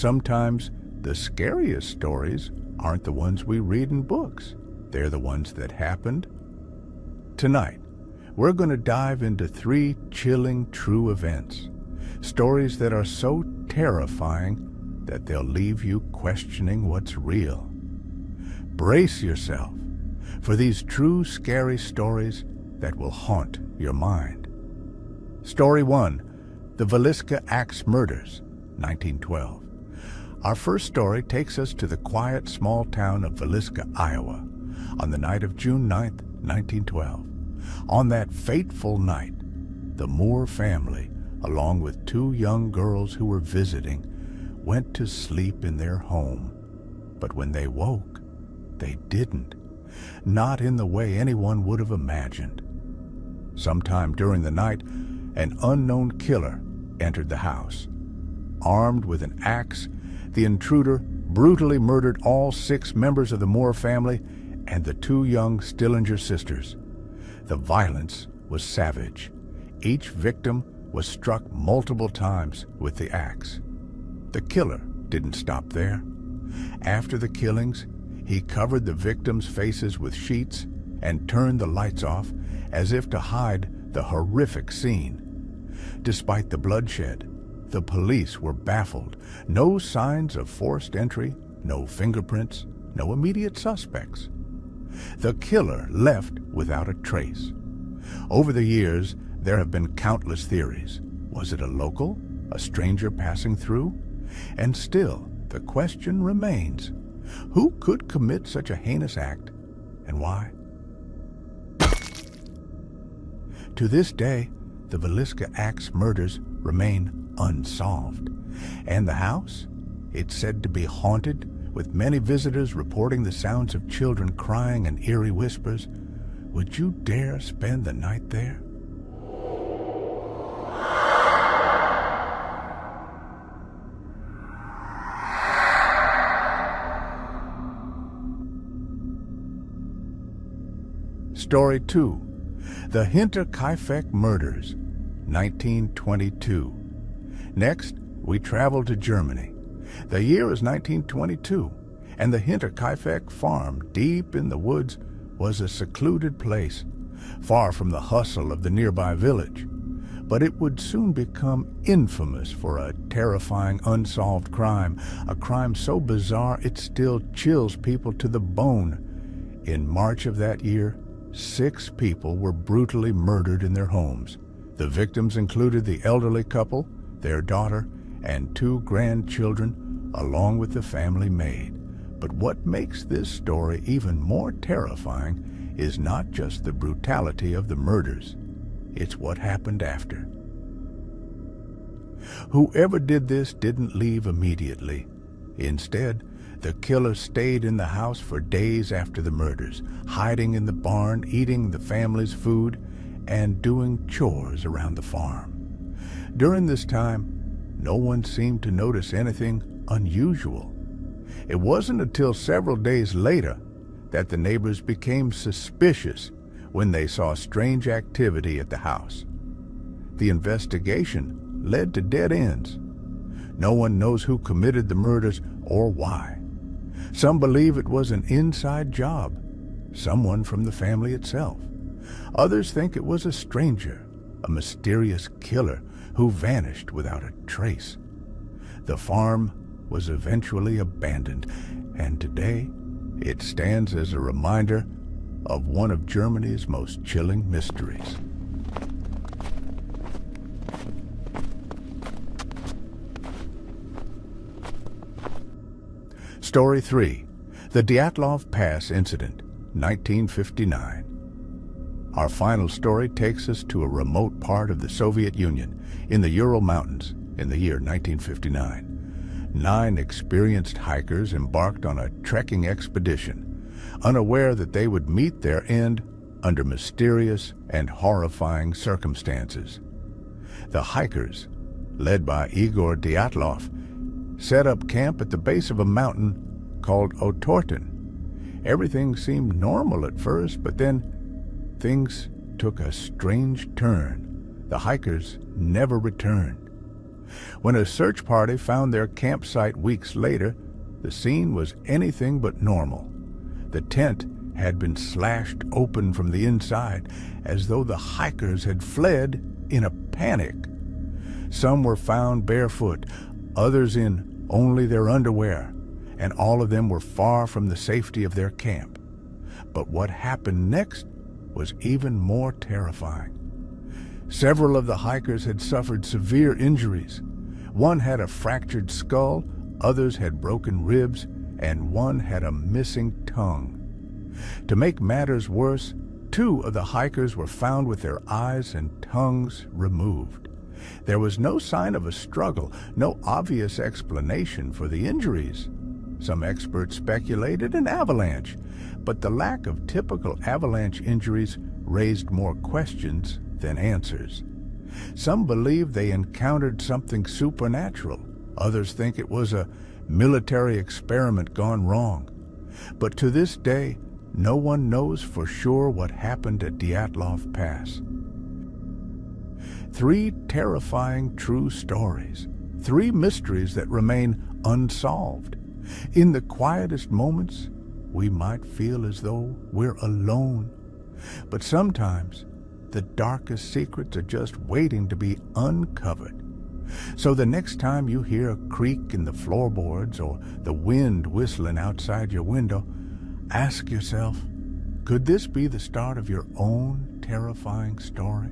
Sometimes the scariest stories aren't the ones we read in books. They're the ones that happened. Tonight, we're going to dive into 3 chilling true events. Stories that are so terrifying that they'll leave you questioning what's real. Brace yourself for these true scary stories that will haunt your mind. Story 1, the Villisca Axe Murders, 1912. Our first story takes us to the quiet small town of Villisca, Iowa, on the night of June 9th, 1912. On that fateful night, the Moore family, along with 2 young girls who were visiting, went to sleep in their home. But when they woke, they didn't. Not in the way anyone would have imagined. Sometime during the night, an unknown killer entered the house. Armed with an axe, the intruder brutally murdered all 6 members of the Moore family and the 2 young Stillinger sisters. The violence was savage. Each victim was struck multiple times with the axe. The killer didn't stop there. After the killings, he covered the victims' faces with sheets and turned the lights off as if to hide the horrific scene. Despite the bloodshed, the police were baffled. No signs of forced entry, no fingerprints, no immediate suspects. The killer left without a trace. Over the years, there have been countless theories. Was it a local, a stranger passing through? And still, the question remains, who could commit such a heinous act, and why? To this day, the Villisca Axe murders remain unsolved. And the house? It's said to be haunted, with many visitors reporting the sounds of children crying and eerie whispers. Would you dare spend the night there? Story 2, the Hinterkaifeck Murders, 1922. Next, we travel to Germany. The year is 1922, and the Hinterkaifeck farm, deep in the woods, was a secluded place, far from the hustle of the nearby village. But it would soon become infamous for a terrifying unsolved crime, a crime so bizarre it still chills people to the bone. In March of that year, 6 people were brutally murdered in their homes. The victims included the elderly couple, their daughter, and 2 grandchildren, along with the family maid. But what makes this story even more terrifying is not just the brutality of the murders. It's what happened after. Whoever did this didn't leave immediately. Instead, the killer stayed in the house for days after the murders, hiding in the barn, eating the family's food, and doing chores around the farm. During this time, no one seemed to notice anything unusual. It wasn't until several days later that the neighbors became suspicious when they saw strange activity at the house. The investigation led to dead ends. No one knows who committed the murders or why. Some believe it was an inside job, someone from the family itself. Others think it was a stranger, a mysterious killer who vanished without a trace. The farm was eventually abandoned, and today it stands as a reminder of one of Germany's most chilling mysteries. Story 3, the Dyatlov Pass Incident, 1959. Our final story takes us to a remote part of the Soviet Union in the Ural Mountains in the year 1959. 9 experienced hikers embarked on a trekking expedition, unaware that they would meet their end under mysterious and horrifying circumstances. The hikers, led by Igor Dyatlov, set up camp at the base of a mountain called Otorten. Everything seemed normal at first, but then things took a strange turn. The hikers never returned. When a search party found their campsite weeks later, the scene was anything but normal. The tent had been slashed open from the inside, as though the hikers had fled in a panic. Some were found barefoot, others in only their underwear, and all of them were far from the safety of their camp. But what happened next was even more terrifying. Several of the hikers had suffered severe injuries. One had a fractured skull, others had broken ribs, and one had a missing tongue. To make matters worse, 2 of the hikers were found with their eyes and tongues removed. There was no sign of a struggle, no obvious explanation for the injuries. Some experts speculated an avalanche, but the lack of typical avalanche injuries raised more questions than answers. Some believe they encountered something supernatural. Others think it was a military experiment gone wrong. But to this day, no one knows for sure what happened at Dyatlov Pass. 3 terrifying true stories, 3 mysteries that remain unsolved. In the quietest moments, we might feel as though we're alone. But sometimes, the darkest secrets are just waiting to be uncovered. So the next time you hear a creak in the floorboards or the wind whistling outside your window, ask yourself, could this be the start of your own terrifying story?